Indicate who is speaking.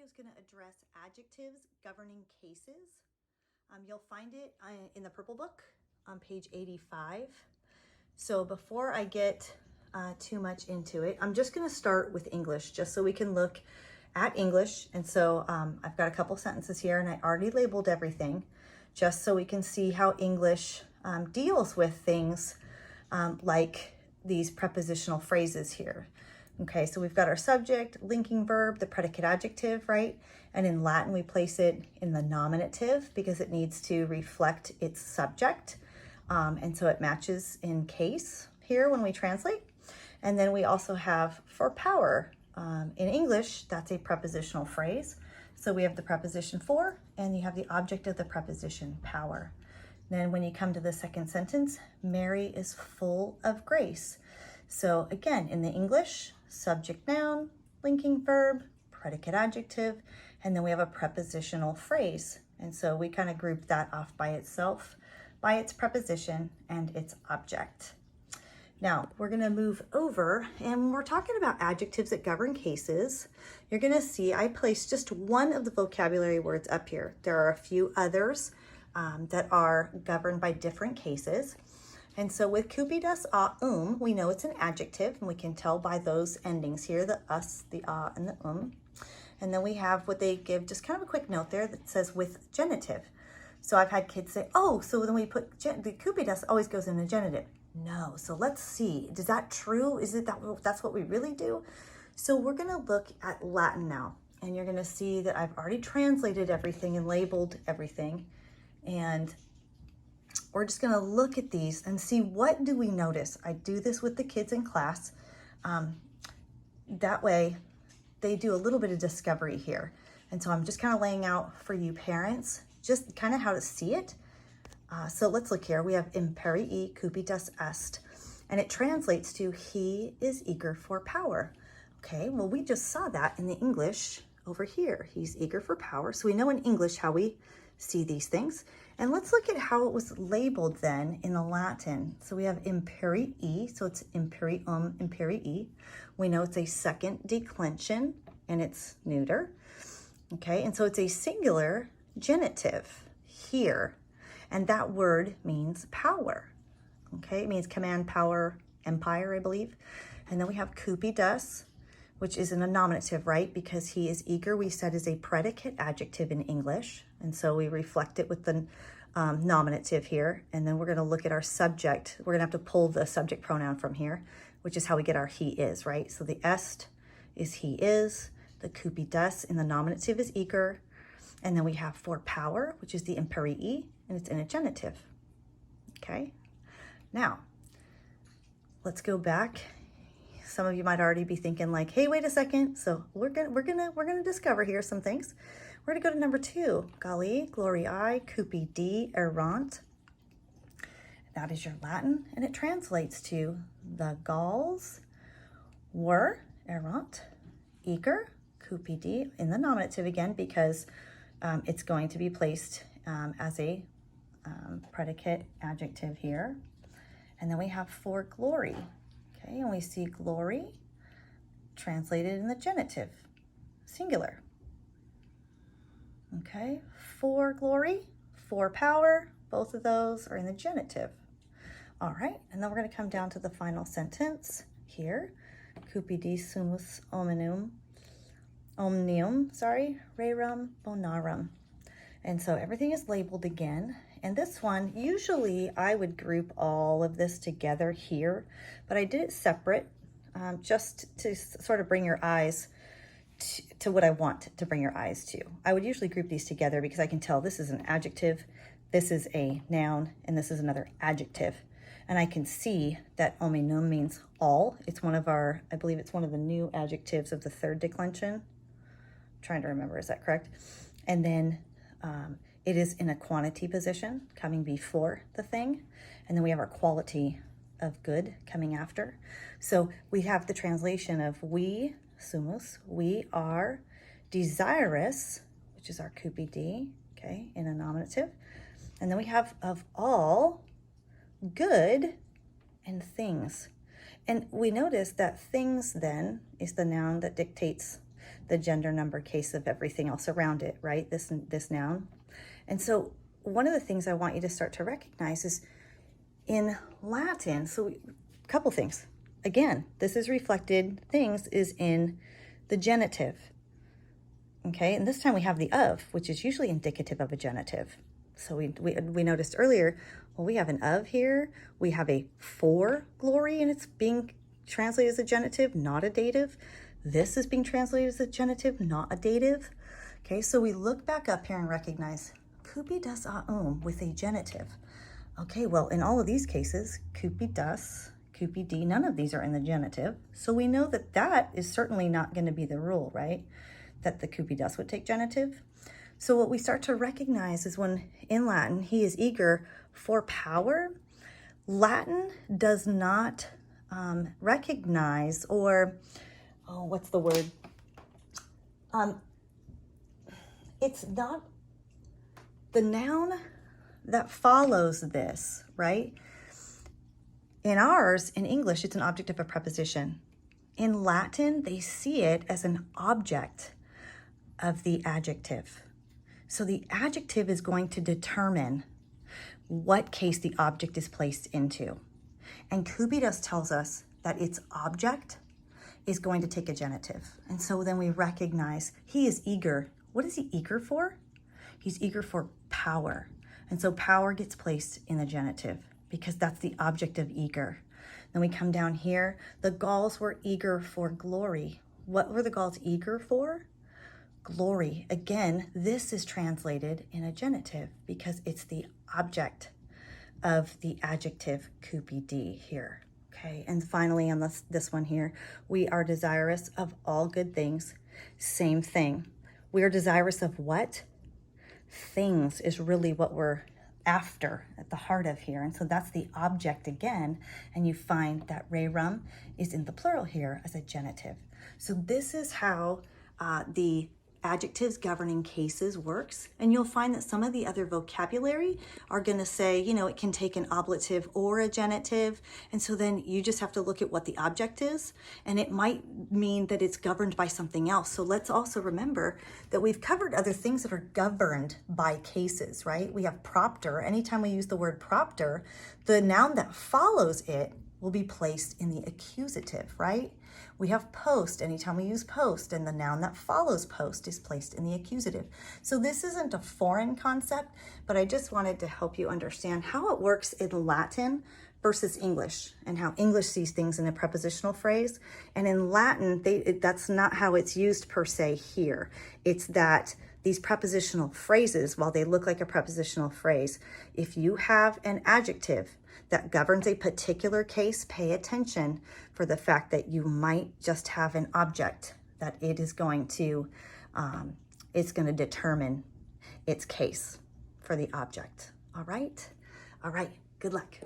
Speaker 1: is going to address adjectives governing cases. You'll find it in the purple book on page 85. So before I get too much into it, I'm just going to start with English just so we can look at English. And so I've got a couple sentences here and I already labeled everything just so we can see how English deals with things like these prepositional phrases here. Okay, so we've got our subject, linking verb, the predicate adjective, right? And in Latin, we place it in the nominative because it needs to reflect its subject. And so it matches in case here when we translate. And then we also have for power. In English, that's a prepositional phrase. So we have the preposition for, and you have the object of the preposition power. Then when you come to the second sentence, Mary is full of grace. So again, in the English, subject noun, linking verb, predicate adjective, and then we have a prepositional phrase. And so we kind of group that off by itself, by its preposition and its object. Now we're going to move over, and when we're talking about adjectives that govern cases, you're going to see I placed just one of the vocabulary words up here. There are a few others that are governed by different cases. And so with Cupidus we know it's an adjective, and we can tell by those endings here, the us, the and the And then we have what they give, just kind of a quick note there that says with genitive. So I've had kids say, oh, so then we put the Cupidus always goes in a genitive. No, so let's see, is that true? Is it that's what we really do? So we're gonna look at Latin now, and you're gonna see that I've already translated everything and labeled everything. And we're just going to look at these and see what do we notice. I do this with the kids in class. That way they do a little bit of discovery here. And so I'm just kind of laying out for you parents just kind of how to see it. So let's look here. We have imperii cupidus est, and it translates to he is eager for power. Okay, well, we just saw that in the English over here. He's eager for power. So we know in English how we see these things. And let's look at how it was labeled then in the Latin. So we have imperii, so it's imperium, imperii. We know it's a second declension and it's neuter. Okay, and so it's a singular genitive here. And that word means power. Okay, it means command, power, empire, I believe. And then we have Cupidus, which is in a nominative, right? Because he is eager, we said, is a predicate adjective in English. And so we reflect it with the nominative here. And then we're going to look at our subject. We're going to have to pull the subject pronoun from here, which is how we get our he is, right? So the est is he is. The Cupidus in the nominative is eager. And then we have for power, which is the imperii, and it's in a genitive. Okay. Now, let's go back. Some of you might already be thinking like, hey, wait a second. So we're gonna discover here some things. We're gonna go to number 2, Galli, gloriae, cupidi, errant. That is your Latin, and it translates to the Gauls were errant, eager, cupidi, in the nominative again, because it's going to be placed as a predicate adjective here. And then we have for glory. Okay, and we see glory translated in the genitive, singular. Okay, for glory, for power, both of those are in the genitive. All right, and then we're going to come down to the final sentence here. Cupidi sumus omnium, rerum bonarum. And so everything is labeled again. And this one, usually I would group all of this together here, but I did it separate just to sort of bring your eyes to what I want to bring your eyes to. I would usually group these together because I can tell this is an adjective, this is a noun, and this is another adjective. And I can see that omnium means all. It's one of our, I believe it's one of the new adjectives of the third declension. I'm trying to remember, is that correct? And then it is in a quantity position coming before the thing. And then we have our quality of good coming after. So we have the translation of we, sumus, we are desirous, which is our cupidi, okay, in a nominative. And then we have of all good and things. And we notice that things then is the noun that dictates the gender, number, case of everything else around it, right? This noun. And so one of the things I want you to start to recognize is in Latin, so a couple things. Again, this is reflected things is in the genitive. Okay, and this time we have the of, which is usually indicative of a genitive. So we noticed earlier, well, we have an of here. We have a for glory, and it's being translated as a genitive, not a dative. This is being translated as a genitive, not a dative. Okay, so we look back up here and recognize Cupidus with a genitive. Okay, well, in all of these cases, Cupidus, Cupidi, none of these are in the genitive. So we know that that is certainly not going to be the rule, right? That the Cupidus would take genitive. So what we start to recognize is when in Latin, he is eager for power, Latin does not recognize or, what's the word? It's not the noun that follows this, right? In ours, in English, it's an object of a preposition. In Latin, they see it as an object of the adjective. So the adjective is going to determine what case the object is placed into. And Cupidus tells us that its object is going to take a genitive. And so then we recognize he is eager. What is he eager for? He's eager for power. And so power gets placed in the genitive because that's the object of eager. Then we come down here. The Gauls were eager for glory. What were the Gauls eager for? Glory. Again, this is translated in a genitive because it's the object of the adjective cupidi here. Okay, and finally on this one here, we are desirous of all good things. Same thing. We are desirous of what? Things is really what we're after at the heart of here. And so that's the object again. And you find that rerum is in the plural here as a genitive. So this is how the adjectives governing cases works. And you'll find that some of the other vocabulary are going to say, you know, it can take an ablative or a genitive. And so then you just have to look at what the object is. And it might mean that it's governed by something else. So let's also remember that we've covered other things that are governed by cases, right? We have propter. Anytime we use the word propter, the noun that follows it will be placed in the accusative, right? We have post. Anytime we use post, and the noun that follows post is placed in the accusative. So this isn't a foreign concept, but I just wanted to help you understand how it works in Latin versus English, and how English sees things in a prepositional phrase. And in Latin, that's not how it's used per se here. It's that these prepositional phrases, while they look like a prepositional phrase, if you have an adjective that governs a particular case, pay attention for the fact that you might just have an object that it is going to, it's going to determine its case for the object. All right? All right. Good luck.